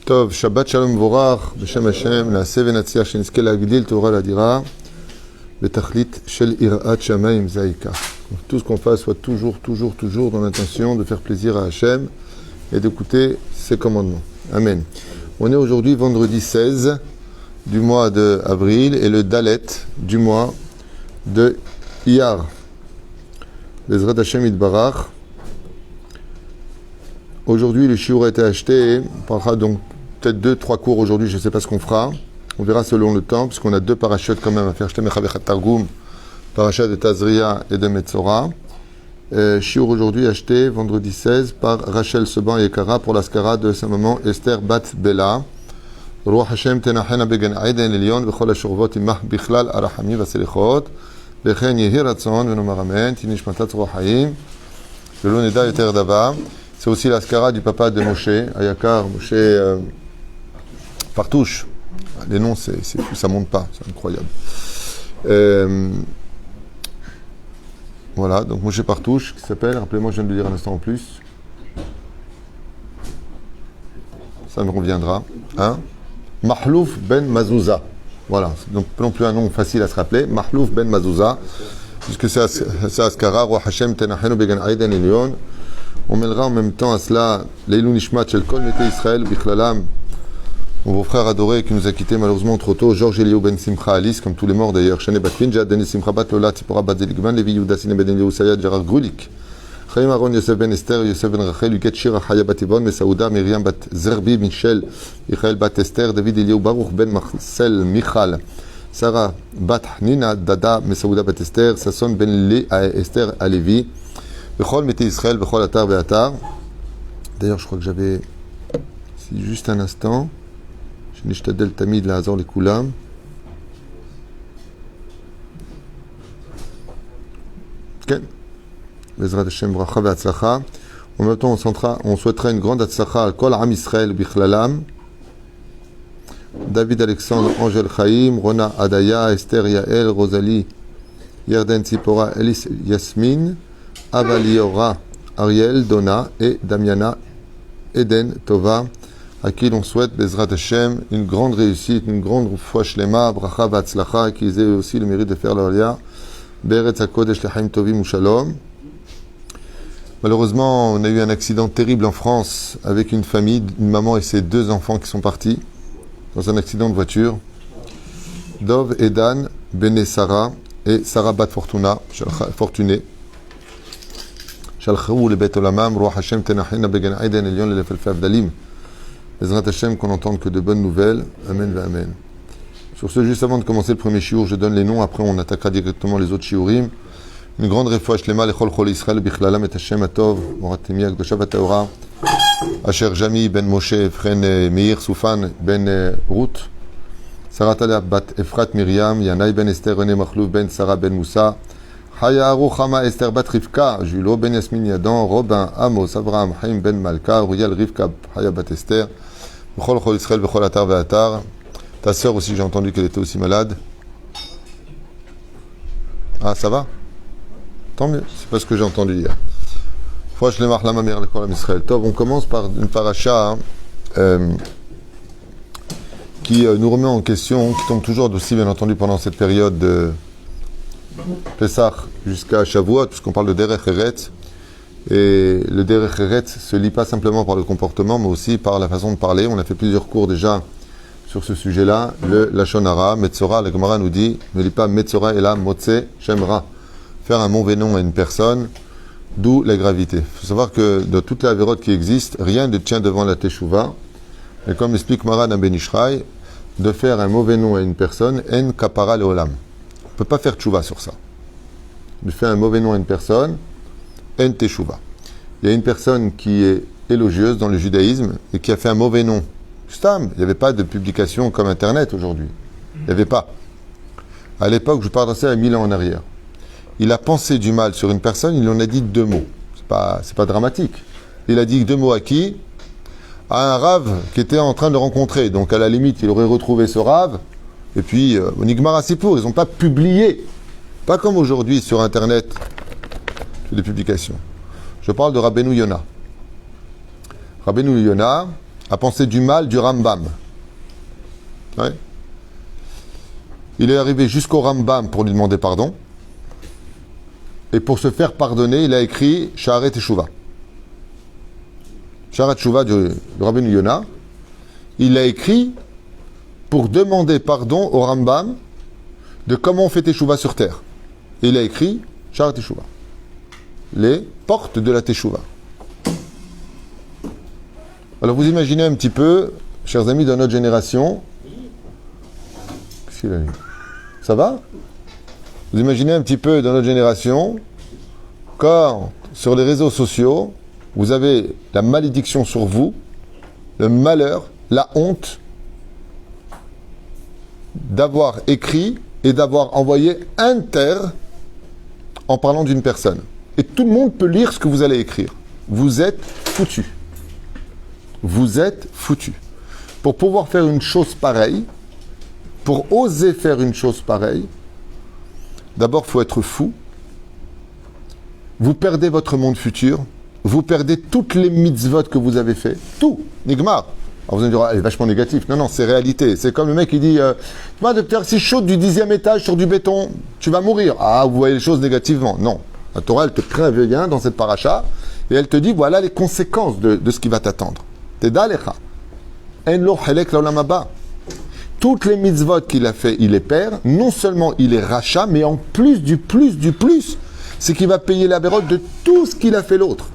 טוב, שבת שלום מבורך, בשם השם, נעשה ונצליח שנזכה להגדיל תורה לאדירה, בתכלית של יראת שמיים זה העיקר. Tout ce qu'on fasse soit toujours dans l'intention de faire plaisir à Hachem et d'écouter ses commandements. Amen. On est aujourd'hui vendredi 16 du mois d'avril et le Dalet du mois de Iyar. Bezrat Hashem Yitbarach. Aujourd'hui, le shiur a été acheté. On parlera donc peut-être 2-3 cours aujourd'hui, je ne sais pas ce qu'on fera. On verra selon le temps, puisqu'on a 2 parachutes quand même à faire. Targum, parachat de Tazria et de Metzora. Shiur aujourd'hui acheté, vendredi 16, par Rachel Seban et Kara pour l'Askara de sa maman Esther Bat Bella. Ruach Hashem tenachena began Aiden Elion, v'chol hashurvot imah bichlal arachami v'selichot. Lechen yehi ratzon v'nomar amen, tinishmatat ruach haim. Le Loneda Yeter Dava. C'est aussi l'Askara du papa de Moshe, Ayakar, Moshe Partouche. Les noms, c'est fou, ça monte pas, c'est incroyable. Voilà, donc Moshe Partouche, qui s'appelle, rappelez-moi, je viens de le dire un instant en plus. Ça me reviendra. Hein? Mahlouf ben Mazouza. Voilà, donc non plus un nom facile à se rappeler. Mahlouf ben Mazouza, puisque c'est Askara, Roi Hashem Tenachenu Began Aiden Elion. On mêlera en même temps à cela Leilou Nishmat Shel Kol Mete Israël Bichlalam, mon beau-frère adoré qui nous a quittés malheureusement trop tôt, Georges Eliou Ben Simcha Alice, comme tous les morts d'ailleurs, Shane Bat Finja, Denis Simcha Bat Lola, Tzipora Bat Zeligman, Levi Yehuda Sine Ben Eliou Sayad, Gérard Grulik, Chaim Aaron Yosef Ben Esther, Yosef Ben Rachel, Yuket Shira Chaya Bat Ibon, Mesaouda, Myriam Bat Zerbi, Michel, Michael Bat Esther, David Eliou Baruch Ben Marcel, Michal, Sarah Bat Nina, Dada, Mesaouda Bat Esther, Sasson Ben Le Esther Alevi, Bechol Mete Israël, Bechol Atar Be'atar. D'ailleurs, je crois que j'avais, si juste un instant, je n'ishtadel tamid la hazor les koulam. Ken, Bezrat Hashem bracha ve'atzlacha. En même temps, on souhaitera une grande atzlacha al kol am Israël bichlalam. David Alexandre, Angèle Chaim, Rona Adaya, Esther Yael, Rosalie, Yerden Tzipora, Elis Yasmin, Avaliora, Ariel, Donna et Damiana, Eden, Tova, à qui l'on souhaite, Bezrat Hashem, une grande réussite, une grande foi shlema, bracha v'atzlacha, qu'ils aient aussi le mérite de faire leur lia, Beretz HaKodesh Lechaim Tovim Shalom. Malheureusement, on a eu un accident terrible en France avec une famille, une maman et ses 2 enfants qui sont partis dans un accident de voiture. Dov, Edan, Bene Sarah et Sarah Bat Fortuné. Shalchou le Bet Olamam, Roi Hashem Tenachena Began Aiden Elion le Lefelfaf Dalim. Bezrat Hashem, qu'on n'entende que de bonnes nouvelles. Amen va Amen. Sur ce, juste avant de commencer le premier shiur, je donne les noms, après on attaquera directement les autres shiurim. Une grande réfoua shlema, lechol chol Israël, bichlalam et Hashem atov, moratemi akdosha v'taora, Asher Jami ben Moshe, Efren Meir Soufan ben Ruth, Saratala bat Efrat Miriam, Yanai ben Esther, René Machlouf ben Sarah ben Moussa, Haya Aruchama Esther Bat Rivka, Julo Ben Yasmin Yadan, Robin Amos, Abraham Haim Ben Malka, Ruyal Rivka, Haya Bat Esther, Bechol Chol Israël, Bechol Atar Ve'atar. Ta sœur aussi, j'ai entendu qu'elle était aussi malade. Ah, ça va? Tant mieux, c'est pas ce que j'ai entendu hier. Fouach Lemach Lama Mir Lekol Israël. Tov, on commence par une paracha qui nous remet en question, qui tombe toujours aussi, bien entendu, pendant cette période de Pesach jusqu'à Shavuot, puisqu'on parle de Derech Eretz. Et le Derech Eretz se lit pas simplement par le comportement, mais aussi par la façon de parler. On a fait plusieurs cours déjà sur ce sujet-là. Le Lashon Hara, Metzora, la Gemara nous dit, ne lit pas Metzora et la Motse Shemra. Faire un mauvais nom à une personne, d'où la gravité. Il faut savoir que dans toutes les avérotes qui existent, rien ne tient devant la Teshuvah. Et comme explique Maran Ben Ishraï, de faire un mauvais nom à une personne, En Kapara Leolam. On ne peut pas faire tchouva sur ça. De faire un mauvais nom à une personne, en teshuva. Il y a une personne qui est élogieuse dans le judaïsme et qui a fait un mauvais nom. Stam, il n'y avait pas de publication comme Internet aujourd'hui. Il n'y avait pas. À l'époque, je parle de ça à 1000 ans en arrière. Il a pensé du mal sur une personne, il en a dit 2 mots. C'est pas dramatique. Il a dit 2 mots à qui? À un rave qui était en train de le rencontrer. Donc à la limite, il aurait retrouvé ce rave. Et puis, au Nigmar Sipour, ils n'ont pas publié. Pas comme aujourd'hui sur Internet, des publications. Je parle de Rabbeinu Yona. Rabbeinu Yona à penser du mal du Rambam. Ouais. Il est arrivé jusqu'au Rambam pour lui demander pardon. Et pour se faire pardonner, il a écrit Sha'aret Teshuvah. Sha'aret Teshuvah du Rabbeinu Yonah. Il a écrit pour demander pardon au Rambam de comment on fait Teshuvah sur terre. Et il a écrit Sha'aret Teshuvah. Les portes de la Teshuvah. Alors vous imaginez un petit peu, chers amis de notre génération, qu'est-ce qu'il a dit ? Ça va ? Vous imaginez un petit peu dans notre génération, quand sur les réseaux sociaux, vous avez la malédiction sur vous, le malheur, la honte d'avoir écrit et d'avoir envoyé inter en parlant d'une personne. Et tout le monde peut lire ce que vous allez écrire. Vous êtes foutu. Vous êtes foutu. Pour pouvoir faire une chose pareille, pour oser faire une chose pareille, d'abord, il faut être fou. Vous perdez votre monde futur. Vous perdez toutes les mitzvot que vous avez fait. Tout. Nigmar. Alors vous allez me dire, elle est vachement négatif. Non, non, c'est réalité. C'est comme le mec qui dit, moi, docteur, si je saute du 10e étage sur du béton, tu vas mourir. Ah, vous voyez les choses négativement. Non. La Torah, elle te prévient dans cette paracha et elle te dit, voilà les conséquences de ce qui va t'attendre. Teda lecha. En lo chelek l'olam haba. Toutes les mitzvot qu'il a fait, il les perd. Non seulement il est rachat, mais en plus, c'est qu'il va payer la bérotte de tout ce qu'il a fait l'autre.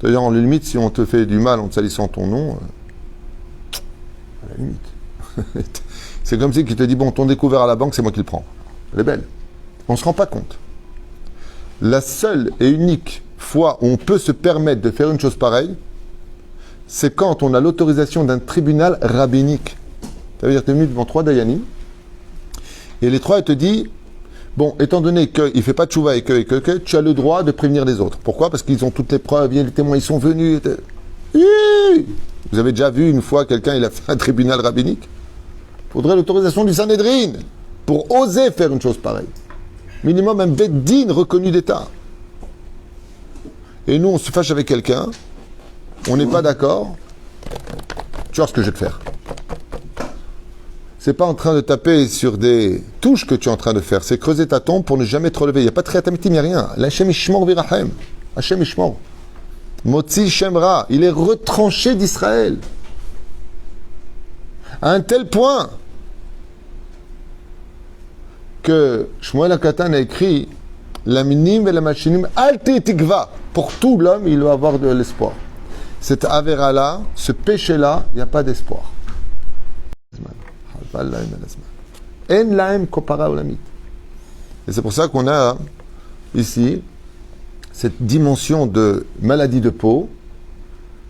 C'est-à-dire, en limite, si on te fait du mal en te salissant ton nom, à la limite. C'est comme si il te dit, bon, ton découvert à la banque, c'est moi qui le prends. Elle est belle. On ne se rend pas compte. La seule et unique fois où on peut se permettre de faire une chose pareille, c'est quand on a l'autorisation d'un tribunal rabbinique. Ça veut dire que tu es venu devant 3 dayanim, et les 3, ils te disent, bon, étant donné qu'il ne fait pas de tchouva et que tu as le droit de prévenir les autres. Pourquoi ? Parce qu'ils ont toutes les preuves, les témoins, ils sont venus. Vous avez déjà vu une fois quelqu'un, il a fait un tribunal rabbinique ? Il faudrait l'autorisation du Sanhedrin pour oser faire une chose pareille. Minimum un bed-din reconnu d'État. Et nous, on se fâche avec quelqu'un, on n'est pas d'accord, tu vois ce que je vais te faire. C'est pas en train de taper sur des touches que tu es en train de faire, c'est creuser ta tombe pour ne jamais te relever. Il n'y a pas de triatamitim, il n'y a rien. L'Hachem Ishmor Virachem. Hachem Ishmor. Motzi Shemra, il est retranché d'Israël. À un tel point que Shmuel HaKatan a écrit la minim et la machinim alti tikva. Pour tout l'homme, il doit avoir de l'espoir. Cette avéra-là, ce péché-là, il n'y a pas d'espoir. Et c'est pour ça qu'on a ici cette dimension de maladie de peau.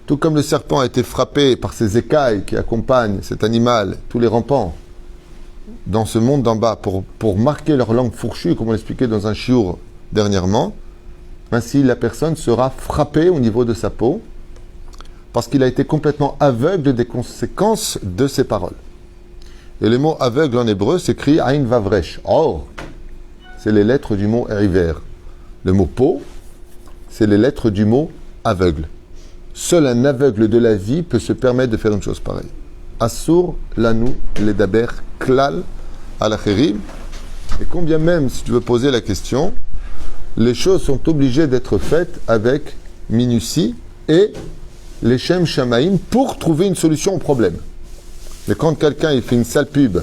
Tout comme le serpent a été frappé par ces écailles qui accompagnent cet animal, tous les rampants, dans ce monde d'en bas, pour marquer leur langue fourchue, comme on l'expliquait dans un chiour dernièrement, ainsi la personne sera frappée au niveau de sa peau, parce qu'il a été complètement aveugle des conséquences de ses paroles. Et le mot aveugle en hébreu s'écrit Ain Vavresh. Or, c'est les lettres du mot river. Le mot peau, c'est les lettres du mot aveugle. Seul un aveugle de la vie peut se permettre de faire une chose pareille. Assur lanu ledaber klal alacherim. Et combien même, si tu veux poser la question, les choses sont obligées d'être faites avec minutie et les shem shamaim pour trouver une solution au problème. Mais quand quelqu'un il fait une sale pub,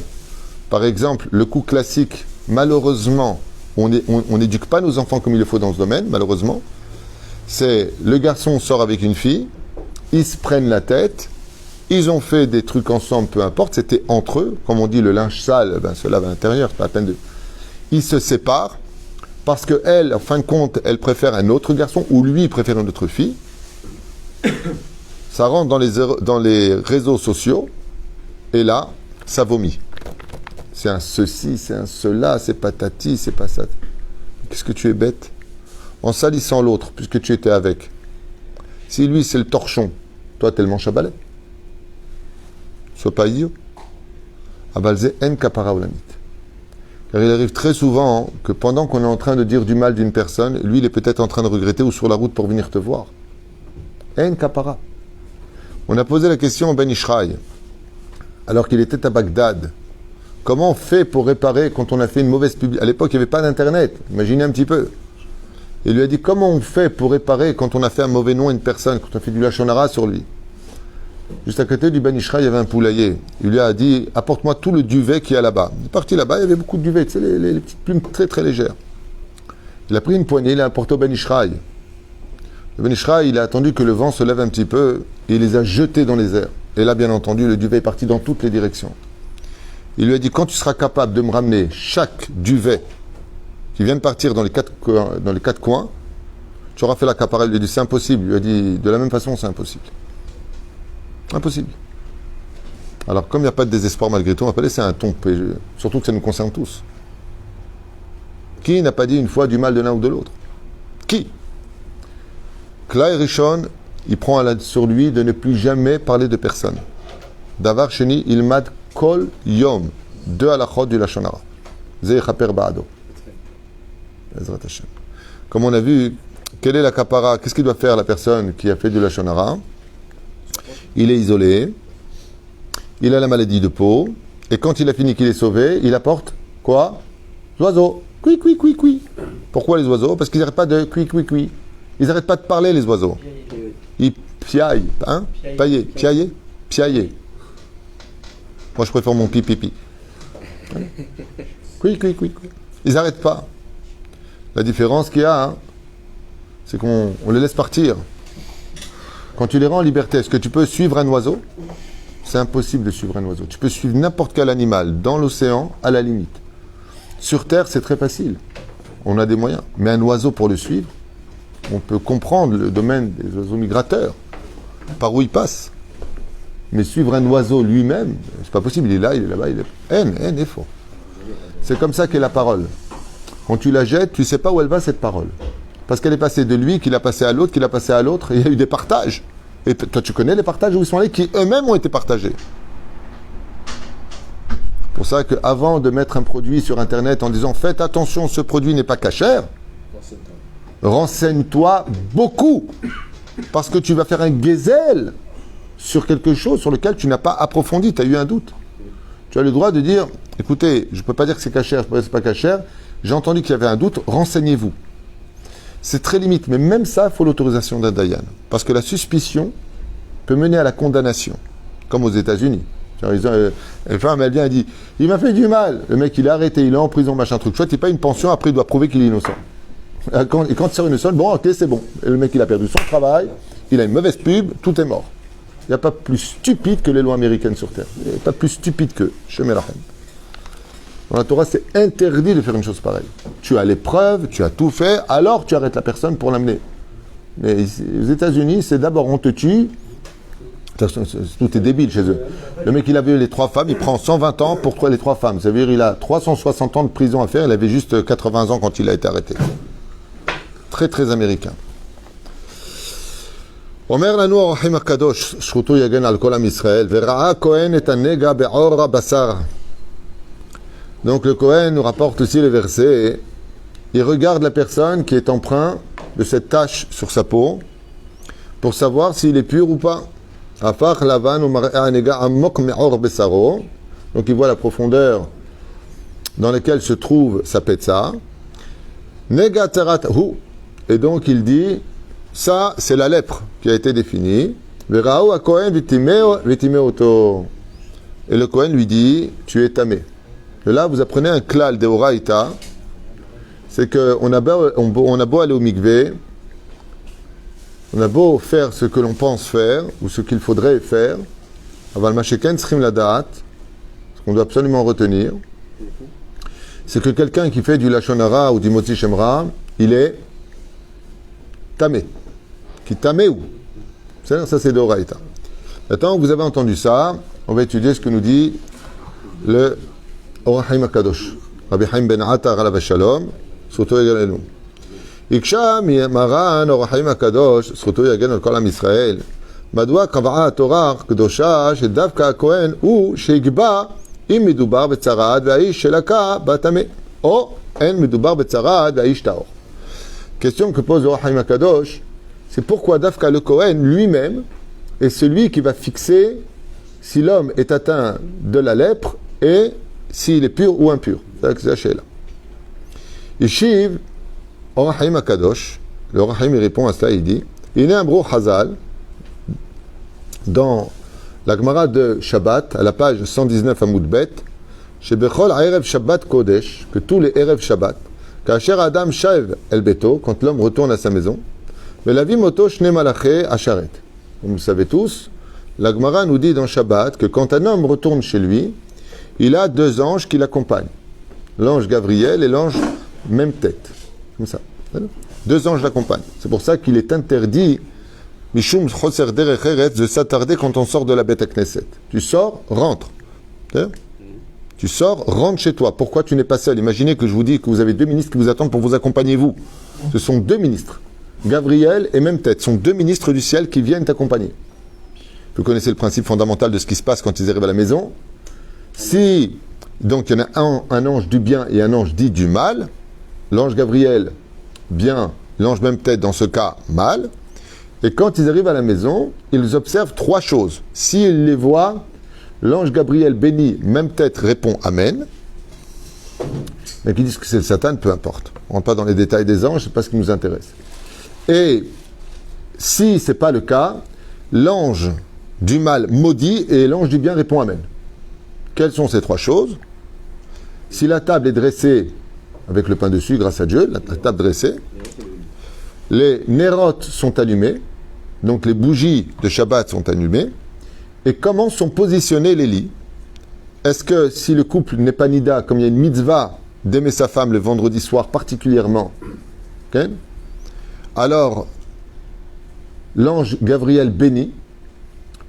par exemple, le coup classique, malheureusement, on n'éduque pas nos enfants comme il le faut dans ce domaine, malheureusement, c'est le garçon sort avec une fille, ils se prennent la tête, ils ont fait des trucs ensemble, peu importe, c'était entre eux, comme on dit le linge sale, ben, se lave à l'intérieur, c'est pas la peine de... Ils se séparent, parce qu'elle, en fin de compte, elle préfère un autre garçon, ou lui, il préfère une autre fille. Ça rentre dans les réseaux sociaux, et là, ça vomit. C'est un ceci, c'est un cela, c'est patati, c'est pas ça. Qu'est-ce que tu es bête ? En salissant l'autre, puisque tu étais avec. Si lui, c'est le torchon, toi, t'es le manche à balai. Sois pas idiot. Abalze en kapara olamit. Car il arrive très souvent que pendant qu'on est en train de dire du mal d'une personne, lui, il est peut-être en train de regretter ou sur la route pour venir te voir. En kapara. On a posé la question au Ben Ishraï, alors qu'il était à Bagdad. Comment on fait pour réparer quand on a fait une mauvaise publicité? À l'époque, il n'y avait pas d'internet. Imaginez un petit peu. Il lui a dit, comment on fait pour réparer quand on a fait un mauvais nom à une personne, quand on a fait du lachon hara sur lui? Juste à côté du Ben Ishraï, il y avait un poulailler. Il lui a dit, apporte-moi tout le duvet qu'il y a là-bas. Il est parti là-bas, il y avait beaucoup de duvet, tu sais, les petites plumes très très légères. Il a pris une poignée, il l'a apporté au Ben Ishraï. Le Ben Ishraï, il a attendu que le vent se lève un petit peu, et il les a jetés dans les airs. Et là, bien entendu, le duvet est parti dans toutes les directions. Il lui a dit, quand tu seras capable de me ramener chaque duvet qui vient de partir dans les quatre coins, tu auras fait l'accaparel. Il lui a dit, c'est impossible. Il lui a dit, de la même façon, c'est impossible. Impossible. Alors, comme il n'y a pas de désespoir malgré tout, on va pas laisser un ton, surtout que ça nous concerne tous. Qui n'a pas dit une fois du mal de l'un ou de l'autre? Qui? Klai Rishon, il prend sur lui de ne plus jamais parler de personne. Davar Sheni, il mad kol yom, deux halachot du lachon hara. Ze chaper ba'ado. Ezrat Hashem. Comme on a vu, quelle est la kapara? Qu'est-ce qu'il doit faire la personne qui a fait du lachon hara? Il est isolé, il a la maladie de peau, et quand il a fini qu'il est sauvé, il apporte quoi? L'oiseau. Cui, cui, cui, cui. Pourquoi les oiseaux? Parce qu'ils n'arrêtent pas de cui, cui, cui. Ils n'arrêtent pas de parler, les oiseaux. Ils piaillent, hein? Piailler, piailler, piailler. Moi, je préfère mon pipi. Cui, cui, cui, cui. Ils n'arrêtent pas. La différence qu'il y a, hein, c'est qu'on les laisse partir. Quand tu les rends en liberté, est-ce que tu peux suivre un oiseau? C'est impossible de suivre un oiseau. Tu peux suivre n'importe quel animal dans l'océan, à la limite. Sur Terre, c'est très facile. On a des moyens. Mais un oiseau, pour le suivre, on peut comprendre le domaine des oiseaux migrateurs, par où il passe. Mais suivre un oiseau lui-même, c'est pas possible. Il est là, il est là-bas, il est... Haine, est faux. C'est comme ça qu'est la parole. Quand tu la jettes, tu sais pas où elle va, cette parole. Parce qu'elle est passée de lui, qu'il a passé à l'autre, qu'il a passé à l'autre, et il y a eu des partages. Et toi, tu connais les partages où ils sont allés, qui eux-mêmes ont été partagés. C'est pour ça qu'avant de mettre un produit sur Internet en disant « Faites attention, ce produit n'est pas cachère », renseigne-toi beaucoup. Parce que tu vas faire un gazelle sur quelque chose sur lequel tu n'as pas approfondi, tu as eu un doute. Tu as le droit de dire « Écoutez, je ne peux pas dire que c'est cachère, je ne peux pas dire que ce n'est pas cachère, j'ai entendu qu'il y avait un doute, renseignez-vous. » C'est très limite, mais même ça, il faut l'autorisation d'un dayan. Parce que la suspicion peut mener à la condamnation, comme aux États-Unis. Une femme, elle vient, elle dit « Il m'a fait du mal !» Le mec, il est arrêté, il est en prison, machin truc. Soit il paye une pension, après il doit prouver qu'il est innocent. Et quand il sort innocent, bon, ok, c'est bon. Et le mec, il a perdu son travail, il a une mauvaise pub, tout est mort. Il n'y a pas plus stupide que les lois américaines sur Terre. Il n'y a pas plus stupide que Shemelachem. Dans la Torah, c'est interdit de faire une chose pareille. Tu as les preuves, tu as tout fait, alors tu arrêtes la personne pour l'amener. Mais ici, aux États-Unis, c'est d'abord on te tue. Tout est débile chez eux. Le mec, il avait les 3 femmes, il prend 120 ans pour trouver les 3 femmes. Ça veut dire qu'il a 360 ans de prison à faire. Il avait juste 80 ans quand il a été arrêté. Très, très américain. Omer lanu Orachim HaKadosh, Shchuto yagen al kol am Yisrael, vera'a Kohen et hanega be'or basar. Donc le Kohen nous rapporte aussi le verset. Il regarde la personne qui est empreinte de cette tache sur sa peau pour savoir s'il est pur ou pas. Afach lavan ou mar'a hanega amok me'or besaro. Donc il voit la profondeur dans laquelle se trouve sa petza. Nega terat hu. Et donc il dit, ça c'est la lèpre qui a été définie. Vera'u a Kohen vitimeoto. Et le Kohen lui dit, tu es tamé. Et là, vous apprenez un klal de Oraïta, c'est qu'on a beau aller au mikvé, on a beau faire ce que l'on pense faire, ou ce qu'il faudrait faire, aval masheken srim ladat, ce qu'on doit absolument retenir, c'est que quelqu'un qui fait du lachon hara ou du motzi shemra, il est tamé. Qui tamé où? Ça c'est de Oraïta. Maintenant que vous avez entendu ça, on va étudier ce que nous dit le Orachim HaKadosh, Rabbi Chaim ben Attar alav shalom, zchuto yagen alenu. Iksha maran Orachim HaKadosh, zchuto yagen al kol am Yisrael. מדוע קבעה התורה הקדושה שדווקא הכהן הוא שיקבע אם מדובר בצרעת והאיש שלקה בטמא, או אין מדובר בצרעת והאיש טהור. Question que pose Orachim HaKadosh, c'est pourquoi Dafka le Kohen lui-même est celui qui va fixer si l'homme est atteint de la lèpre et s'il est pur ou impur. C'est la Sheila. Yeshiv, Or HaChaim Akadosh, le Or HaChaim répond à cela, il dit, il est un bro Hazal, dans la Gemara de Shabbat, à la page 119 à Moudbet, chez Bechol Erev Shabbat Kodesh, que tous les Erev Shabbat, Kacher Adam Shaev El Beto, quand l'homme retourne à sa maison, mais la vie moto Shne Malaché Asharet. Comme vous le savez tous, la Gemara nous dit dans Shabbat que quand un homme retourne chez lui, il a deux anges qui l'accompagnent. L'ange Gabriel et l'ange même tête. Comme ça. Deux anges l'accompagnent. C'est pour ça qu'il est interdit, Mishum Choser Derech Eretz, de s'attarder quand on sort de la Beth Knesset. Tu sors, rentre. Tu sors, rentre chez toi. Pourquoi tu n'es pas seul? Imaginez que je vous dis que vous avez deux ministres qui vous attendent pour vous accompagner, vous. Ce sont deux ministres. Gabriel et même tête. Ce sont deux ministres du ciel qui viennent t'accompagner. Vous connaissez le principe fondamental de ce qui se passe quand ils arrivent à la maison. Si, donc, il y en a un ange du bien et un ange dit du mal, l'ange Gabriel, bien, l'ange même tête, dans ce cas, mal, et quand ils arrivent à la maison, ils observent trois choses. S'ils les voient, l'ange Gabriel béni, même tête, répond Amen. Mais qui disent que c'est le Satan, peu importe. On ne rentre pas dans les détails des anges, c'est pas ce qui nous intéresse. Et si ce n'est pas le cas, l'ange du mal maudit et l'ange du bien répond Amen. Quelles sont ces trois choses? Si la table est dressée avec le pain dessus, grâce à Dieu, la table dressée, les nérotes sont allumés, donc les bougies de Shabbat sont allumées, et comment sont positionnés les lits? Est-ce que si le couple n'est pas nida, comme il y a une mitzvah d'aimer sa femme le vendredi soir particulièrement, okay, alors l'ange Gabriel bénit,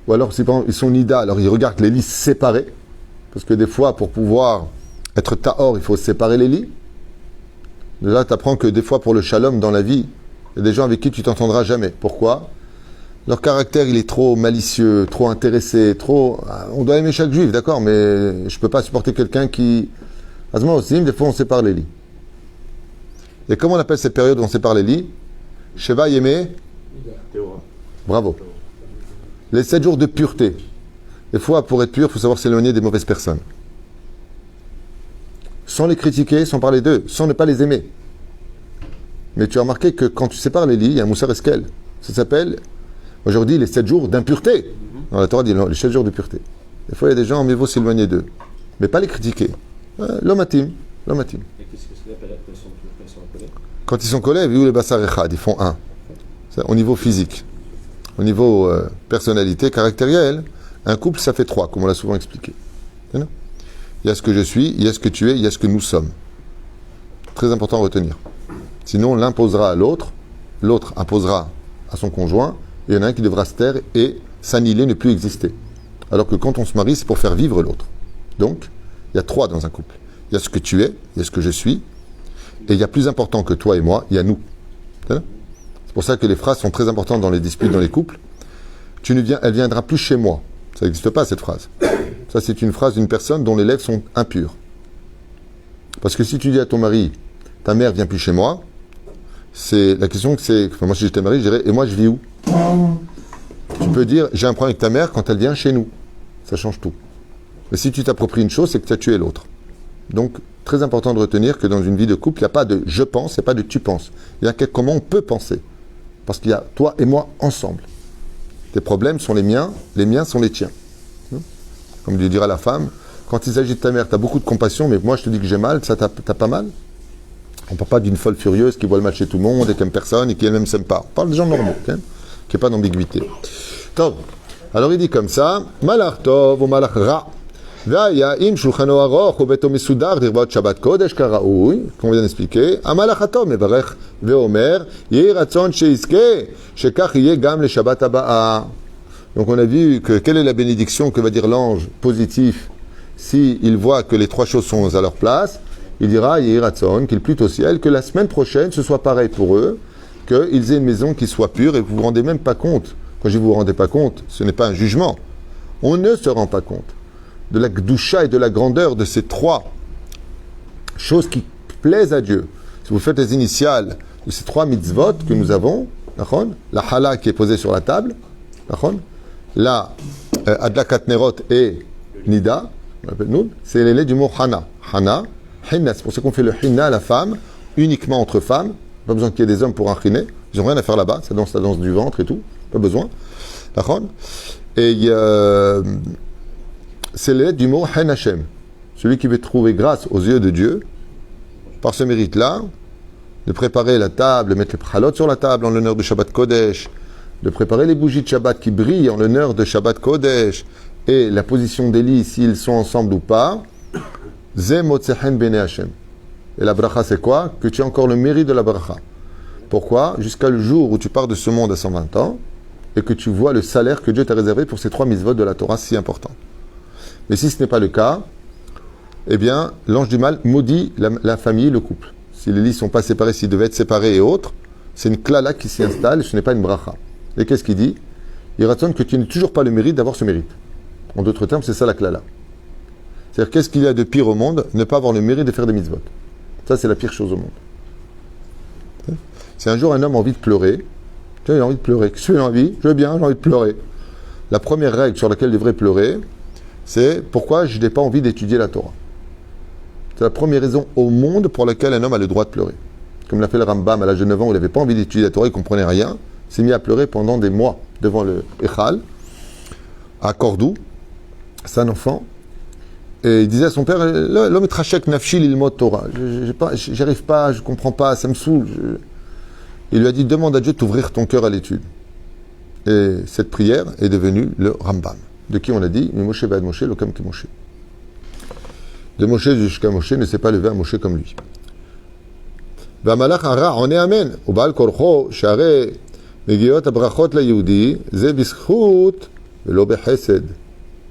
ou alors ils sont nida, alors ils regardent les lits séparés, parce que des fois, pour pouvoir être tahor, il faut séparer les lits. Déjà, tu apprends que des fois, pour le shalom dans la vie, il y a des gens avec qui tu t'entendras jamais. Pourquoi? Leur caractère, il est trop malicieux, trop intéressé, trop... On doit aimer chaque juif, d'accord, mais je ne peux pas supporter quelqu'un qui... Azma aussi, des fois, on sépare les lits. Et comment on appelle cette période où on sépare les lits? Sheva Yemé. Bravo. Les 7 jours de pureté. Des fois, pour être pur, il faut savoir s'éloigner des mauvaises personnes. Sans les critiquer, sans parler d'eux, sans ne pas les aimer. Mais tu as remarqué que quand tu sépares les lits, il y a un moussar eskel. Ça s'appelle, aujourd'hui, les 7 jours d'impureté. Dans la Torah dit les 7 jours de pureté. Des fois, il y a des gens, mais il faut s'éloigner d'eux. Mais pas les critiquer. L'homme intime. L'homme intime. Et qu'est-ce que c'est la période quand ils sont en colère? Quand ils sont en colère, les bassar echad, ils font un. C'est au niveau physique. Au niveau personnalité, caractérielle, un couple, ça fait 3, comme on l'a souvent expliqué. Il y a ce que je suis, il y a ce que tu es, il y a ce que nous sommes. Très important à retenir. Sinon, l'un posera à l'autre, l'autre imposera à son conjoint, et il y en a un qui devra se taire et s'annihiler, ne plus exister. Alors que quand on se marie, c'est pour faire vivre l'autre. Donc, il y a 3 dans un couple. Il y a ce que tu es, il y a ce que je suis, et il y a plus important que toi et moi, il y a nous. C'est pour ça que les phrases sont très importantes dans les disputes, dans les couples. Elle viendra plus chez moi. Ça n'existe pas, cette phrase. Ça, c'est une phrase d'une personne dont les lèvres sont impures. Parce que si tu dis à ton mari, ta mère vient plus chez moi, c'est la question que c'est... Enfin, moi, si j'étais mari, je dirais, et moi, je vis où? Tu peux dire, j'ai un problème avec ta mère quand elle vient chez nous. Ça change tout. Mais si tu t'appropries une chose, c'est que tu as tué l'autre. Donc, très important de retenir que dans une vie de couple, il n'y a pas de je pense, il n'y a pas de tu penses. Il y a comment on peut penser. Parce qu'il y a toi et moi ensemble. Tes problèmes sont les miens sont les tiens. Comme lui dira la femme, quand il s'agit de ta mère, tu as beaucoup de compassion, mais moi je te dis que j'ai mal, ça t'as pas mal? On ne parle pas d'une folle furieuse qui voit le mal chez tout le monde et qui aime personne et qui elle-même ne s'aime pas. On parle des gens normaux, okay, qui n'ont pas d'ambiguïté. Tov. Alors il dit comme ça, Malach Tov ou Malach Ra. Vaya im shulchano aroch ou beto mesudar dirvat Shabbat Kodesh karaoui, qu'on vient d'expliquer, Amalach Atov mevarech veomer, yehi ratzon sheizke, shekach yeh gam le Shabbat abaa. Donc on a vu que quelle est la bénédiction que va dire l'ange positif s'il voit que les 3 choses sont à leur place. Il dira, yehi ratzon, qu'il plût au ciel, que la semaine prochaine ce soit pareil pour eux, qu'ils aient une maison qui soit pure et que vous ne vous rendez même pas compte. Quand je dis vous ne vous rendez pas compte, ce n'est pas un jugement. On ne se rend pas compte de la gdusha et de la grandeur de ces 3 choses qui plaisent à Dieu. Si vous faites les initiales de ces 3 mitzvot que nous avons, la chala qui est posée sur la table, la Adlakat Nerot et Nida, on appelle Noun, c'est les lettres du mot Hana. Hana, Hinna, c'est pour ça qu'on fait le Hinna à la femme, uniquement entre femmes. Pas besoin qu'il y ait des hommes pour un chiné. Ils n'ont rien à faire là-bas, ça danse la danse du ventre et tout. Pas besoin. D'accord. Et c'est les lettres du mot Hen Hashem. Celui qui veut trouver grâce aux yeux de Dieu, par ce mérite-là, de préparer la table, de mettre les pralot sur la table en l'honneur de Shabbat Kodesh, de préparer les bougies de Shabbat qui brillent en l'honneur de Shabbat Kodesh, et la position des lits, s'ils sont ensemble ou pas, Ze Motzehen Bene Hashem. Et la bracha, c'est quoi? Que tu as encore le mérite de la bracha. Pourquoi? Jusqu'à le jour où tu pars de ce monde à 120 ans, et que tu vois le salaire que Dieu t'a réservé pour ces 3 mitzvot de la Torah si importants. Mais si ce n'est pas le cas, eh bien, l'ange du mal maudit la famille, le couple. Si les lits ne sont pas séparés, s'ils devaient être séparés et autres, c'est une klala qui s'y installe, ce n'est pas une bracha. Et qu'est-ce qu'il dit? Il raconte que tu n'as toujours pas le mérite d'avoir ce mérite. En d'autres termes, c'est ça la klala. C'est-à-dire, qu'est-ce qu'il y a de pire au monde? Ne pas avoir le mérite de faire des mitzvot. Ça, c'est la pire chose au monde. Si un jour un homme a envie de pleurer, il a envie de pleurer. Qu'est-ce que tu as envie? Je veux bien, j'ai envie de pleurer. La première règle sur laquelle il devrait pleurer, c'est pourquoi je n'ai pas envie d'étudier la Torah. C'est la première raison au monde pour laquelle un homme a le droit de pleurer. Comme l'a fait le Rambam à l'âge de 9 ans, où il n'avait pas envie d'étudier la Torah, il ne comprenait rien, il s'est mis à pleurer pendant des mois devant le Echal, à Cordoue, c'est un enfant, et il disait à son père, l'homme est trachek nafshi l'ilmot Torah, j'arrive pas, je ne comprends pas, ça me saoule. Il lui a dit, demande à Dieu de t'ouvrir ton cœur à l'étude. Et cette prière est devenue le Rambam, de qui on a dit, Moshe Ba'ad Moshe, l'okam ki Moshe. De Moshe jusqu'à Moshe ne s'est pas levé à Moshe comme lui. והמלאך הרע עונה אמן, ובעל כורחו שהרי מגיעות הברכות ליהודי, זה בזכות ולא בחסד.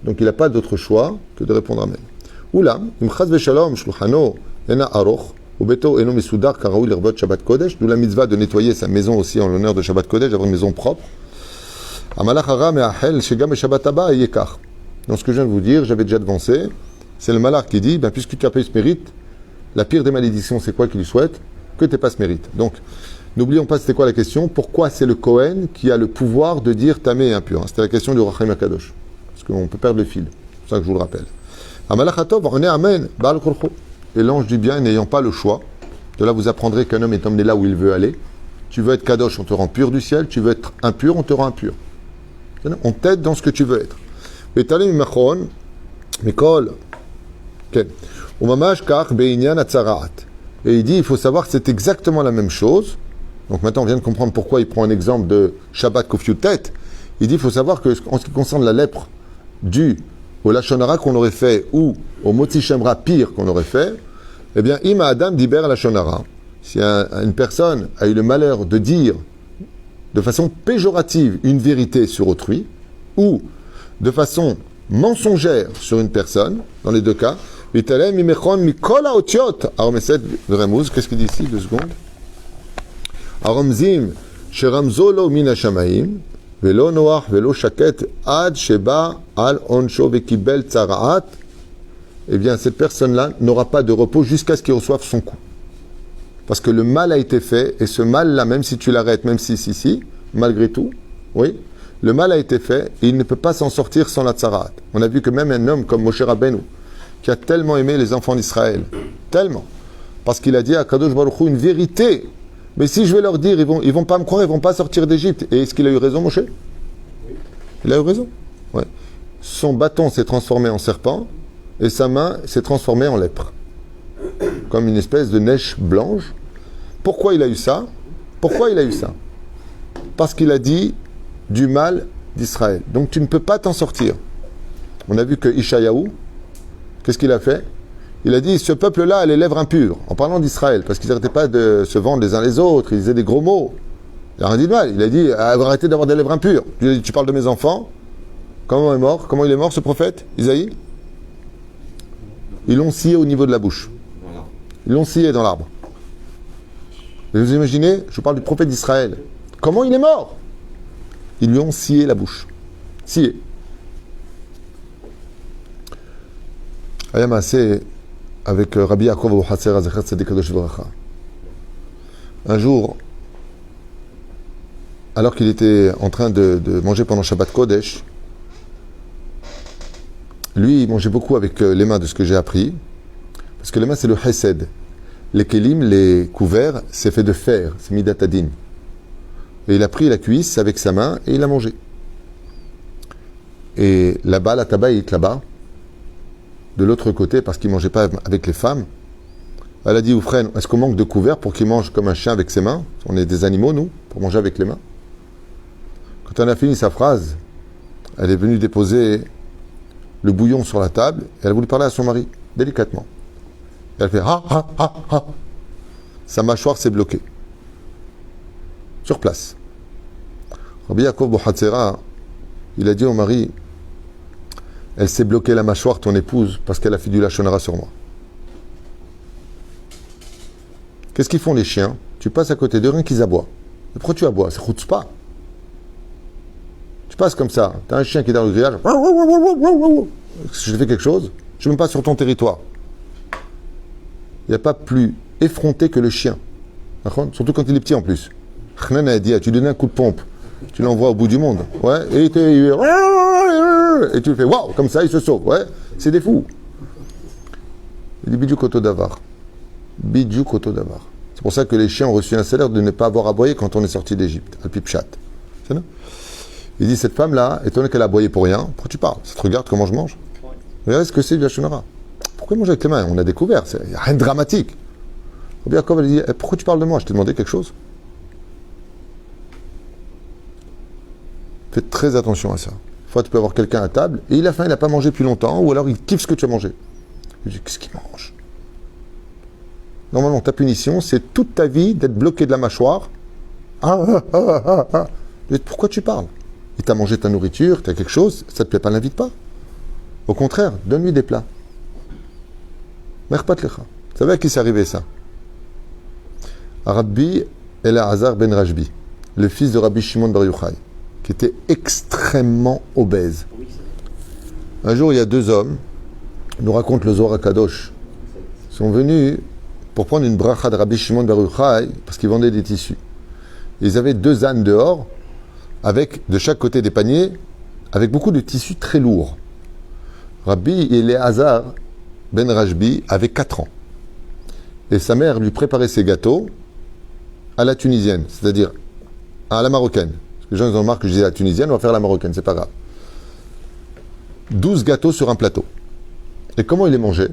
Donc il n'a pas d'autre choix que de répondre amen. אולם, אם חס ושלום שולחנו אינה ארוך, וביתו אינו מסודר כראוי לרבות שבת קודש, d'où la mitzvah de nettoyer sa maison aussi en l'honneur de Shabbat Kodesh, d'avoir une maison propre. המלאך הרע מאחל שגם בשבת הבא יהיה כך. Dans ce que je viens de vous dire, j'avais déjà devancé, c'est le malach qui dit, puisque tu as pas eu ce mérite, la pire des malédictions, c'est quoi qu'il lui souhaite? Que tu n'aies pas ce mérite. Donc, n'oublions pas, c'était quoi la question? Pourquoi c'est le Kohen qui a le pouvoir de dire tamé et impur? C'était la question du Rachim Akadosh. Parce qu'on peut perdre le fil. C'est pour ça que je vous le rappelle. Amalachatov, on est amen, Baal Korcho. Et l'ange du bien, n'ayant pas le choix, de là vous apprendrez qu'un homme est emmené là où il veut aller. Tu veux être Kadosh, on te rend pur du ciel. Tu veux être impur, on te rend impur. On t'aide dans ce que tu veux être. Et il dit, il faut savoir que c'est exactement la même chose. Donc maintenant, on vient de comprendre pourquoi il prend un exemple de Shabbat Kofiutet. Il dit, il faut savoir que en ce qui concerne la lèpre due au Lashon Hara qu'on aurait fait ou au Motzi Shemra pire qu'on aurait fait, eh bien, Ima Adam diber Lashon Hara. Si une personne a eu le malheur de dire de façon péjorative une vérité sur autrui ou de façon mensongère sur une personne, dans les deux cas, qu'est-ce qu'il dit ici, 2 secondes? Aramzim, sheramzolo min hashamaim, velo noach, velo shaket, ad sheba al onsho vekibel tzaraat, eh bien, cette personne-là n'aura pas de repos jusqu'à ce qu'il reçoive son coup. Parce que le mal a été fait, et ce mal-là, même si tu l'arrêtes, même si, malgré tout, oui, le mal a été fait, et il ne peut pas s'en sortir sans la tzaraat. On a vu que même un homme comme Moshe Rabbeinu, qui a tellement aimé les enfants d'Israël, tellement, parce qu'il a dit à Kadosh Baruch Hu une vérité. Mais si je vais leur dire, ils vont pas me croire, ils vont pas sortir d'Égypte. Et est-ce qu'il a eu raison, Moshe? Il a eu raison. Ouais. Son bâton s'est transformé en serpent et sa main s'est transformée en lèpre, comme une espèce de neige blanche. Pourquoi il a eu ça? Parce qu'il a dit du mal d'Israël. Donc tu ne peux pas t'en sortir. On a vu que Ishayahu, qu'est-ce qu'il a fait? Il a dit, ce peuple-là a les lèvres impures, en parlant d'Israël, parce qu'ils n'arrêtaient pas de se vendre les uns les autres, ils disaient des gros mots. Il n'a rien dit de mal, il a dit, arrêtez d'avoir des lèvres impures. Il a dit, tu parles de mes enfants? Comment il est mort? Comment il est mort, ce prophète, Isaïe? Ils l'ont scié au niveau de la bouche. Ils l'ont scié dans l'arbre. Et vous imaginez, je vous parle du prophète d'Israël. Comment il est mort? Ils lui ont scié la bouche. Scié. Avec Rabbi Yaakov Abu Hatzer Zecher Tzadik Kadosh V'Racha. Un jour, alors qu'il était en train de manger pendant Shabbat Kodesh, lui, il mangeait beaucoup avec les mains de ce que j'ai appris. Parce que les mains, c'est le chesed. Les kelim, les couverts, c'est fait de fer, c'est midatadin. Et il a pris la cuisse avec sa main et il a mangé. Et là-bas, la tabaït, là-bas, de l'autre côté, parce qu'il ne mangeait pas avec les femmes, elle a dit, Oufren, est-ce qu'on manque de couverts pour qu'il mange comme un chien avec ses mains? On est des animaux, nous, pour manger avec les mains. Quand on a fini sa phrase, elle est venue déposer le bouillon sur la table et elle a voulu parler à son mari, délicatement. Et elle fait ha ha ha ha. Sa mâchoire s'est bloquée. Sur place. Rabbi Yaakov Bohatzera, il a dit au mari, elle s'est bloquée la mâchoire, ton épouse, parce qu'elle a fait du lachon hara sur moi. Qu'est-ce qu'ils font les chiens? Tu passes à côté d'eux, rien qu'ils aboient. Mais pourquoi tu aboies? C'est chutzpah. Tu passes comme ça, tu as un chien qui est dans le grillage, si je fais quelque chose, je ne suis même pas sur ton territoire. Il n'y a pas plus effronté que le chien. Surtout quand il est petit en plus. Khnan a dit, tu lui donnes un coup de pompe, tu l'envoies au bout du monde. Ouais, et tu le fais, waouh, comme ça il se sauve. Ouais, c'est des fous. Il dit Bidjouk Oto Davar. Bidjouk Oto Davar. C'est pour ça que les chiens ont reçu un salaire de ne pas avoir aboyé quand on est sorti d'Égypte. Al-Pipchat. C'est ça? Il dit, cette femme-là, étonnée qu'elle a aboyé pour rien, pourquoi tu parles? Ça te regarde comment je mange? Regarde ce que c'est du lachon hara. Pourquoi manger avec les mains? On a découvert, il n'y a rien de dramatique. Rabbi Yaakov, elle dit, pourquoi tu parles de moi? Je t'ai demandé quelque chose? Faites très attention à ça. Des fois, tu peux avoir quelqu'un à table, et il a faim, il n'a pas mangé depuis longtemps, ou alors il kiffe ce que tu as mangé. Je dis, qu'est-ce qu'il mange? Normalement, ta punition, c'est toute ta vie d'être bloqué de la mâchoire. Pourquoi tu parles? Il t'a mangé ta nourriture, tu as quelque chose, ça te plaît pas, l'invite pas. Au contraire, donne-lui des plats. Merpat lecha. Vous savez à qui c'est arrivé ça? À Rabbi Elazar ben Rajbi, le fils de Rabbi Shimon bar Yochai, qui était extrêmement obèse. Un jour, il y a deux hommes, nous raconte le Zohar HaKadosh, sont venus pour prendre une bracha de Rabbi Shimon bar Yochai parce qu'ils vendaient des tissus. Ils avaient deux ânes dehors, avec de chaque côté des paniers, avec beaucoup de tissus très lourds. Rabbi Elazar ben Rajbi avait 4 ans. Et sa mère lui préparait ses gâteaux à la tunisienne, c'est-à-dire à la marocaine. Parce que les gens ils ont remarqué que je disais la tunisienne, on va faire la marocaine, c'est pas grave. 12 gâteaux sur un plateau. Et comment il les mangeait?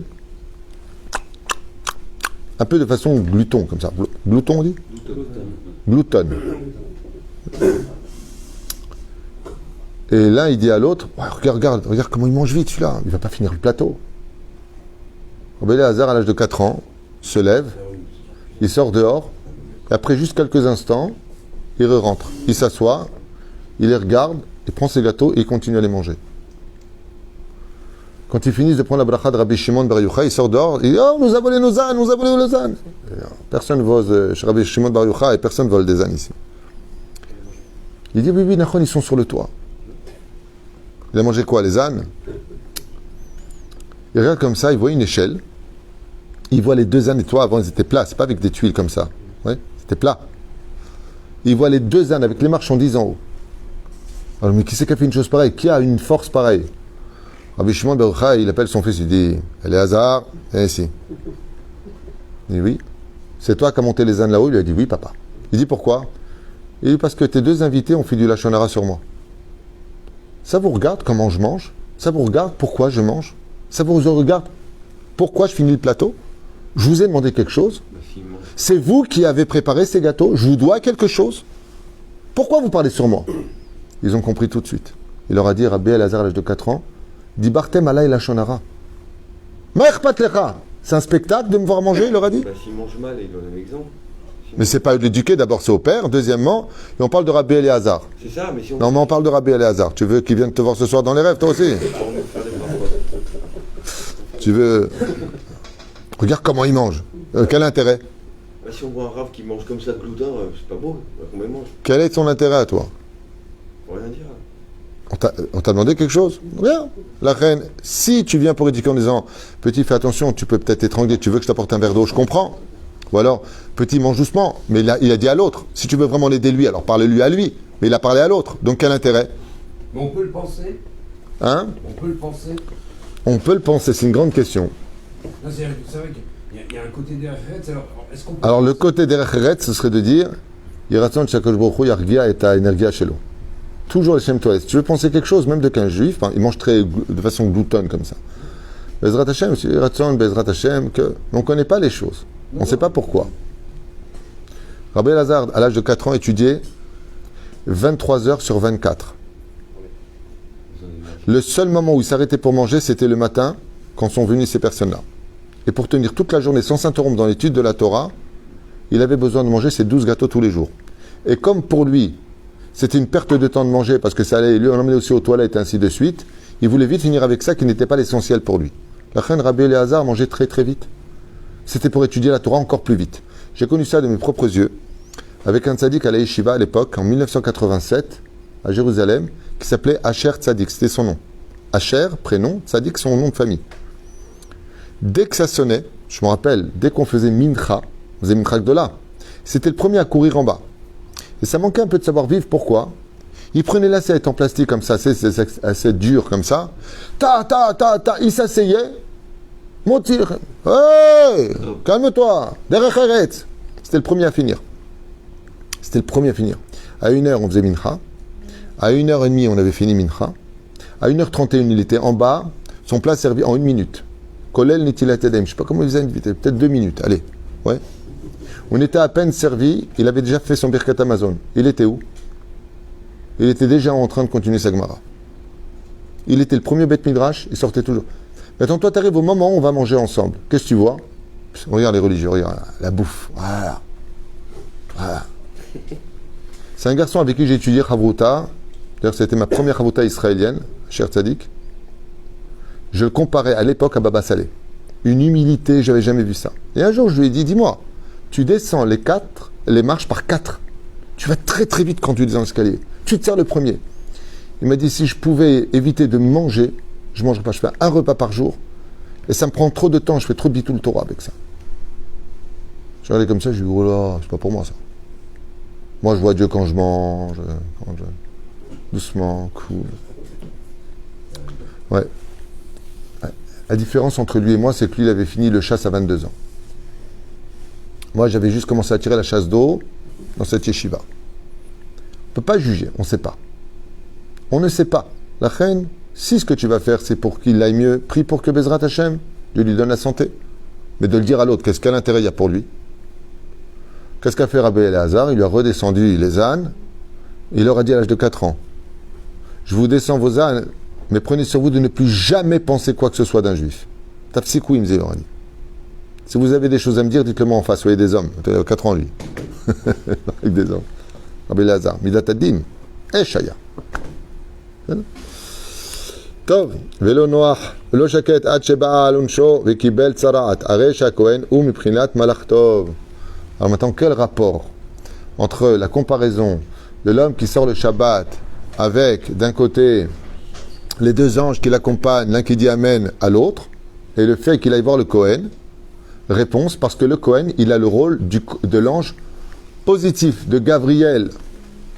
Un peu de façon glouton, comme ça. Glouton, on dit? Glouton. Et là, il dit à l'autre, ouais, regarde comment il mange vite celui-là, il va pas finir le plateau. Rabbi Elazar, à l'âge de 4 ans, se lève, il sort dehors, et après juste quelques instants, il rentre. Il s'assoit, il les regarde, il prend ses gâteaux et il continue à les manger. Quand ils finissent de prendre la bracha de Rabbi Shimon bar Yochai, il sort dehors, il dit, oh, nous a volé nos ânes, nous a volé nos ânes. Personne ne vole chez Rabbi Shimon bar Yochai et personne ne vole des ânes ici. Il dit, oui, Nachon, ils sont sur le toit. Il a mangé quoi, les ânes? Il regarde comme ça, il voit une échelle. Il voit les deux ânes, et toi, avant, ils étaient plats. C'est pas avec des tuiles comme ça. Ouais, c'était plat. Il voit les deux ânes avec les marchandises en haut. Alors, mais qui c'est qui a fait une chose pareille? Qui a une force pareille? Rabbi Shimon bar Yochai, il appelle son fils, il dit, Elazar, viens ici. Il dit, oui. C'est toi qui as monté les ânes là-haut? Il lui a dit, oui, papa. Il dit, pourquoi? Il dit, parce que tes deux invités ont fait du lachon hara sur moi. Ça vous regarde comment je mange? Ça vous regarde pourquoi je mange? Ça vous regarde pourquoi je finis le plateau? Je vous ai demandé quelque chose. C'est vous qui avez préparé ces gâteaux. Je vous dois quelque chose. Pourquoi vous parlez sur moi? Ils ont compris tout de suite. Il leur a dit, Rabbi Elazar, à l'âge de 4 ans, dit Bartem alay lachon hara. Merpat lecha. C'est un spectacle de me voir manger, il leur a dit. S'il mange mal, il donne un exemple. Mais c'est pas l'éduquer, d'abord c'est au père, deuxièmement, et on parle de Rabbi Elazar. C'est ça, mais si on... Non, mais on parle de Rabbi Elazar. Tu veux qu'il vienne te voir ce soir dans les rêves, toi aussi? Tu veux... Regarde comment il mange. Quel intérêt? Si on voit un rave qui mange comme ça de gloutin, c'est pas beau. Comment il mange? Quel est ton intérêt à toi? Rien dire. On t'a demandé quelque chose? Rien. La reine, si tu viens pour éduquer en disant, petit, fais attention, tu peux peut-être étrangler, tu veux que je t'apporte un verre d'eau, je comprends. Ou alors, petit, mange doucement. Mais il a dit à l'autre. Si tu veux vraiment l'aider lui, alors parle-lui à lui. Mais il a parlé à l'autre. Donc quel intérêt? Mais on peut le penser. Hein? On peut le penser. On peut le penser, c'est une grande question. Non, c'est vrai qu'il y a un côté derrière. Alors, est-ce qu'on peut... Alors le côté derrière Eret, ce serait de dire Yiratzon Shakosh Baruch Hu Yargia et ta énergie Shelo. Toujours les Shem Toes. Si tu veux penser quelque chose, même de qu'un juif, il mange de façon gloutonne comme ça. Bezrat Hashem, c'est Yiratzon, Bezrat Hashem, que on ne connaît pas les choses. On ne sait pas pourquoi. Rabbi Elazar, à l'âge de 4 ans, étudiait 23 heures sur 24. Le seul moment où il s'arrêtait pour manger, c'était le matin, quand sont venues ces personnes-là. Et pour tenir toute la journée sans s'interrompre dans l'étude de la Torah, il avait besoin de manger ses 12 gâteaux tous les jours. Et comme pour lui, c'était une perte de temps de manger, parce que ça allait lui emmener aussi aux toilettes et ainsi de suite, il voulait vite finir avec ça qui n'était pas l'essentiel pour lui. La reine Rabbi Elazar mangeait très très vite. C'était pour étudier la Torah encore plus vite. J'ai connu ça de mes propres yeux, avec un tzaddik à la Yeshiva à l'époque, en 1987, à Jérusalem, qui s'appelait Asher Tzaddik, c'était son nom. Asher, prénom, Tzaddik, son nom de famille. Dès que ça sonnait, je me rappelle, dès qu'on faisait mincha, on faisait mincha gdola, c'était le premier à courir en bas. Et ça manquait un peu de savoir-vivre, pourquoi? Il prenait l'assiette en plastique comme ça, c'est assez dur comme ça, il s'asseyait, montir, hey, calme-toi, derrière Eretz. C'était le premier à finir. C'était le premier à finir. À 1h, on faisait mincha. À 1h30, on avait fini mincha. À 1h31, il était en bas, son plat servi en 1 minute. Kolel netilat yadayim. Je ne sais pas comment il faisait, peut-être 2 minutes. Allez, ouais. On était à peine servi, il avait déjà fait son Birkat Amazon. Il était où? Il était déjà en train de continuer sa Gemara. Il était le premier Beth Midrash, il sortait toujours. Maintenant, toi, tu arrives au moment où on va manger ensemble. Qu'est-ce que tu vois? Regarde les religieux, regarde la bouffe. Voilà. Voilà. C'est un garçon avec qui j'ai étudié Chavruta. D'ailleurs, c'était ma première Chavruta israélienne, cher Tzadik. Je le comparais à l'époque à Baba Saleh. Une humilité, j'avais jamais vu ça. Et un jour, je lui ai dit, dis-moi, tu descends les marches par 4. Tu vas très très vite quand tu descends l'escalier. Tu te sers le premier. Il m'a dit, si je pouvais éviter de manger, je ne mangerais pas. Je fais un repas par jour. Et ça me prend trop de temps. Je fais trop de bitul Torah avec ça. Je regardais comme ça, je dis, oh là, c'est pas pour moi ça. Moi, je vois Dieu quand je mange. Doucement, cool. Ouais. La différence entre lui et moi, c'est que lui, il avait fini le chasse à 22 ans. Moi, j'avais juste commencé à tirer la chasse d'eau dans cette yeshiva. On ne peut pas juger, on ne sait pas. On ne sait pas. La reine, si ce que tu vas faire, c'est pour qu'il aille mieux, prie pour que Bezrat Hashem, Dieu lui donne la santé. Mais de le dire à l'autre, quel intérêt il y a pour lui? Qu'est-ce qu'a fait Rabbi Elazar? Il lui a redescendu les ânes. Il leur a dit à l'âge de 4 ans, je vous descends vos ânes, mais prenez sur vous de ne plus jamais penser quoi que ce soit d'un juif. Tafsikou, il leur a dit. Si vous avez des choses à me dire, dites-le moi en face. Soyez des hommes. Il a 4 ans, lui. Avec des hommes. Rabbi Elazar. Midat Addim. Shaya. טוב, ולא נוח, ולא שקט עד שבא על עונשו וקיבל צרעת, הרי שהכהן הוא מבחינת מלאך טוב. Alors maintenant, quel rapport entre la comparaison de l'homme qui sort le Shabbat avec, d'un côté, les 2 anges qui l'accompagnent, l'un qui dit Amen à l'autre, et le fait qu'il aille voir le Kohen? Réponse, parce que le Kohen, il a le rôle de l'ange positif, de Gabriel.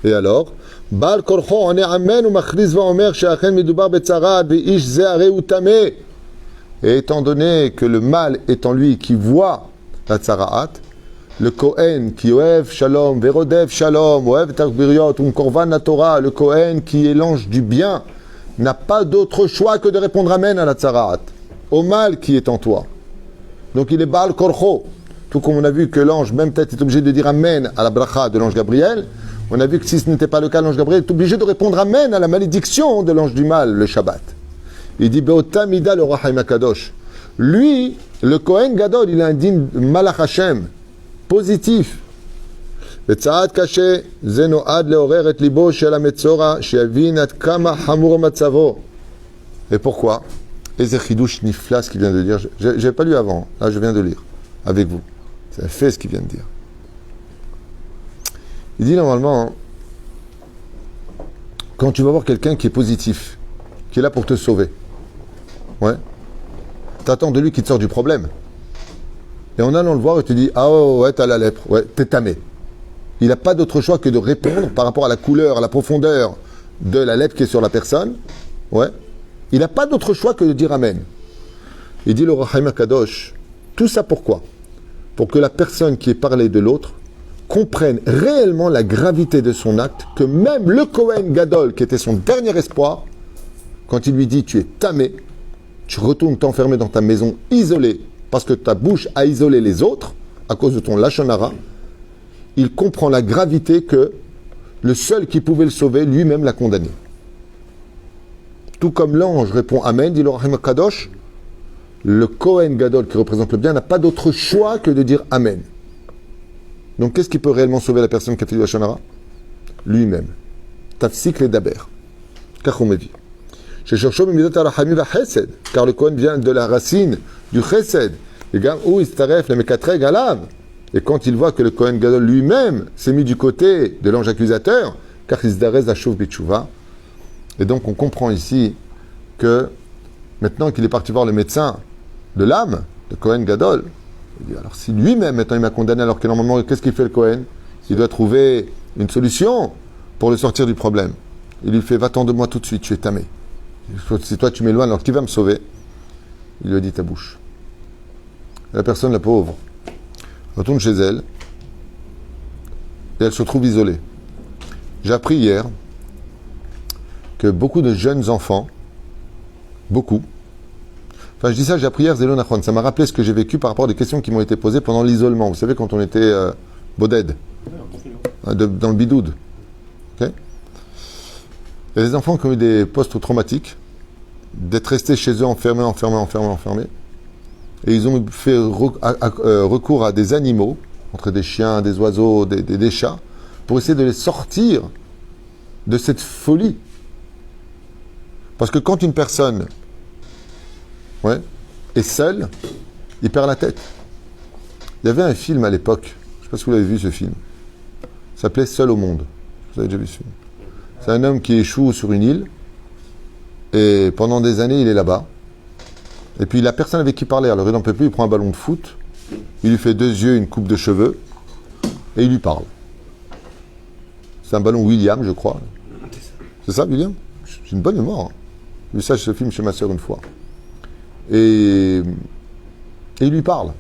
Et alors, Baal Korcho, on est Amen ou Machriz va Omer, Sheachen Midubar Betzara, Beish Zeare Utame. Et étant donné que le mal est en lui qui voit la Tzaraat, le Kohen qui Oev Shalom, Verodev Shalom, Oev Takbiriot, Korvan la Torah, le Kohen qui est l'ange du bien, n'a pas d'autre choix que de répondre Amen à la Tzaraat, au mal qui est en toi. Donc il est Baal Korcho. Tout comme on a vu que l'ange, même peut-être, est obligé de dire Amen à la bracha de l'ange Gabriel, on a vu que si ce n'était pas le cas, l'ange Gabriel est obligé de répondre Amen à la malédiction de l'ange du mal, le Shabbat. Il dit Be'otam Mida le Rahaim Akadosh. Lui, le Kohen Gadol, il a un digne Malach Hashem, positif. וצעד קשה, זה נועד לעורר את ליבו של המצורע, שיבין עד כמה חמור מצבו. Et pourquoi? Et c'est Chidouche Nifla, ce qu'il vient de dire. Je n'avais pas lu avant, là je viens de lire, avec vous. C'est fait ce qu'il vient de dire. Il dit normalement, quand tu vas voir quelqu'un qui est positif, qui est là pour te sauver, ouais, t'attends de lui qu'il te sort du problème. Et en allant le voir, il te dit, ah ouais, t'as la lèpre, ouais, t'es tamé. Il n'a pas d'autre choix que de répondre par rapport à la couleur, à la profondeur de la lèpre qui est sur la personne. Ouais. Il n'a pas d'autre choix que de dire Amen. Il dit le Rahaim Kadosh, tout ça pourquoi? Pour que la personne qui est parlée de l'autre comprenne réellement la gravité de son acte, que même le Kohen Gadol, qui était son dernier espoir, quand il lui dit tu es tamé, tu retournes t'enfermer dans ta maison isolée, parce que ta bouche a isolé les autres, à cause de ton Lashon Hara, il comprend la gravité que le seul qui pouvait le sauver, lui-même l'a condamné. Tout comme l'ange répond Amen, dit le Rahim Kadosh, le Kohen Gadol qui représente le bien n'a pas d'autre choix que de dire Amen. Donc qu'est-ce qui peut réellement sauver la personne qui a fait du Lashon Hara? Lui-même. Tafsik le daber. Kachomevi. Car le Kohen vient de la racine du Chesed. Et quand il voit que le Kohen Gadol lui-même s'est mis du côté de l'ange accusateur, car il se darez à Shov Bitshuva. Et donc on comprend ici que maintenant qu'il est parti voir le médecin de l'âme, le Kohen Gadol, il dit, alors si lui-même maintenant il m'a condamné, alors que normalement qu'est-ce qu'il fait le Kohen? Il doit trouver une solution pour le sortir du problème. Il lui fait va-t'en de moi tout de suite, tu es tamé. Si toi tu m'éloignes, alors qui va me sauver? Il lui a dit ta bouche. La personne, la pauvre, retourne chez elle et elle se trouve isolée. J'ai appris hier que beaucoup de jeunes enfants, beaucoup, enfin je dis ça, j'ai appris hier Zélon Achron, ça m'a rappelé ce que j'ai vécu par rapport à des questions qui m'ont été posées pendant l'isolement. Vous savez, quand on était boded, dans le bidoud. Okay, il y a des enfants qui ont eu des post-traumatiques, d'être restés chez eux enfermés. Et ils ont fait recours à des animaux, entre des chiens, des oiseaux, des chats, pour essayer de les sortir de cette folie. Parce que quand une personne est seule, il perd la tête. Il y avait un film à l'époque, je ne sais pas si vous l'avez vu ce film, ça s'appelait Seul au monde. Vous avez déjà vu ce film? C'est un homme qui échoue sur une île, et pendant des années il est là-bas. Et puis la personne avec qui il parlait, alors il n'en peut plus, il prend un ballon de foot, il lui fait 2 yeux, une coupe de cheveux, et il lui parle. C'est un ballon William, je crois. C'est ça, William? J'ai une bonne mémoire. J'ai vu ça, ce film chez ma soeur une fois. Et il lui parle.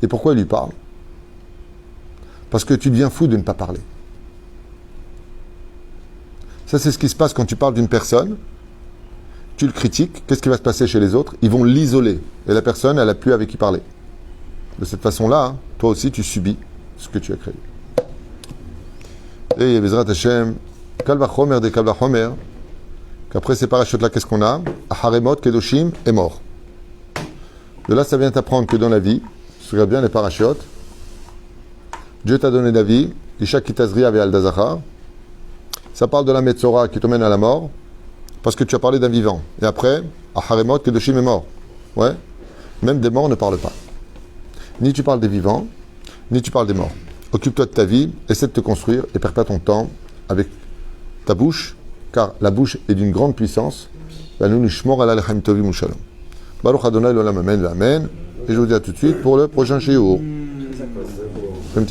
Et pourquoi il lui parle? Parce que tu deviens fou de ne pas parler. Ça, c'est ce qui se passe quand tu parles d'une personne. Tu le critiques, qu'est-ce qui va se passer chez les autres? Ils vont l'isoler. Et la personne, elle n'a plus avec qui parler. De cette façon-là, toi aussi, tu subis ce que tu as créé. Et Bezrat Hashem, Kal Vachomer de Kal Vachomer, qu'après ces parachutes-là, qu'est-ce qu'on a? Haremot, Kedoshim est mort. De là, ça vient t'apprendre que dans la vie, tu regardes bien les parachutes, Dieu t'a donné la vie, Isha Kitazri avec Aldazachar. Ça parle de la Metzora qui te mène à la mort, parce que tu as parlé d'un vivant. Et après, Haremot, Kedoshim est mort. Ouais. Même des morts ne parlent pas. Ni tu parles des vivants, ni tu parles des morts. Occupe-toi de ta vie, essaie de te construire et perds pas ton temps avec ta bouche, car la bouche est d'une grande puissance. Baruch Adonai l'olam amen, amen. Et je vous dis à tout de suite pour le prochain shiur. Comme